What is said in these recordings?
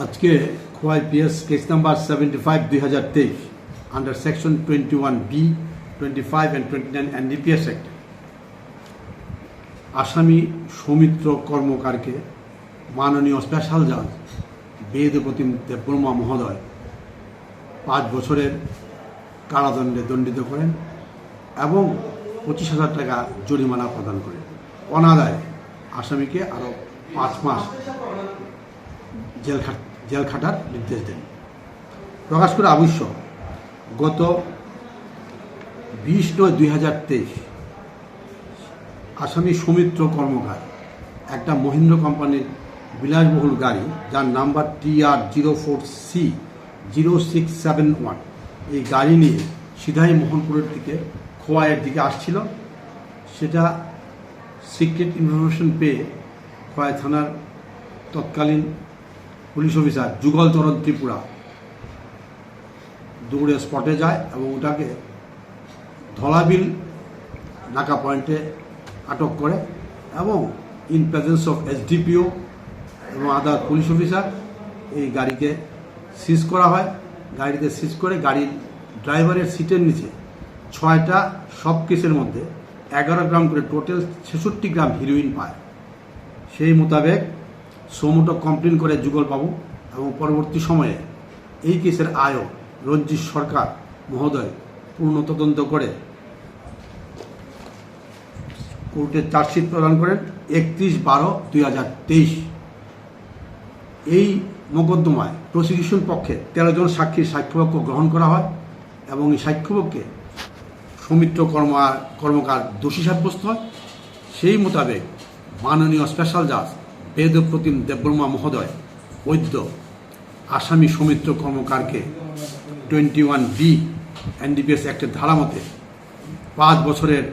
আজকে Khowai PS case number 75/2023 under section 21B, 25 and 29 NDPS Act আসামি সৌমিত্র কর্মকারকে মাননীয় স্পেশাল জাজ বেদপ্রতিম দেববর্মা মহোদয় 5 বছরের কারাদণ্ডে দণ্ডিত করেন এবং 25,000 টাকা জরিমানা প্রদান করেন। অনাদায়ে আসামিকে আরও 5 মাস জেল খাটার নির্দেশ দেন। প্রকাশ করে আবশ্যক, গত 20/9/2023 আসামি সৌমিত্র কর্মকার একটা মহিন্দ্রা কোম্পানির বিলাসবহুল গাড়ি, যার নাম্বার TR04C0671, এই গাড়ি নিয়ে সিধাই মোহনপুরের দিকে খোয়াইয়ের দিকে আসছিল। সেটা সিক্রেট ইনফরমেশন পেয়ে খোয়াই থানার তৎকালীন পুলিশ অফিসার যুগল চরণ ত্রিপুরা দৌড়ে স্পটে যায় এবং ওটাকে ধলাবিল নাকা পয়েন্টে আটক করে এবং ইন প্রেজেন্স অফ SDPO এবং আদার পুলিশ অফিসার এই গাড়িকে সিজ করা হয়। গাড়িতে সিজ করে গাড়ির ড্রাইভারের সিটের নিচে 6টা সব কেসের মধ্যে 11 গ্রাম করে টোটাল 66 গ্রাম হিরোইন পায়। সেই মোতাবেক সোমোটো কমপ্লেন করে যুগলবাবু এবং পরবর্তী সময়ে এই কেসের আয়ও রঞ্জিত সরকার মহোদয় পূর্ণ তদন্ত করে কোর্টে চার্জশিট প্রদান করেন 31/12/2023। এই মোকদ্দমায় প্রসিকিউশন পক্ষে 13 জন সাক্ষীর সাক্ষ্যবাক্য গ্রহণ করা হয় এবং এই সাক্ষ্যবাক্যে সৌমিত্র কর্মকার দোষী সাব্যস্ত হয়। সেই মোতাবেক মাননীয় স্পেশাল জাজ বেদপ্রতিম দেববর্মা মহোদয় বৈধ আসামি সৌমিত্র কর্মকারকে 21B NDPS অ্যাক্টের ধারা মতে 5 বছরের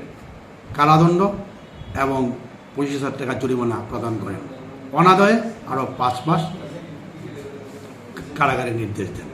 কারাদণ্ড এবং 25,000 টাকা জরিমানা প্রদান করেন। অনাদায়ে আরও 5 মাস কারাগারে নির্দেশ দেন।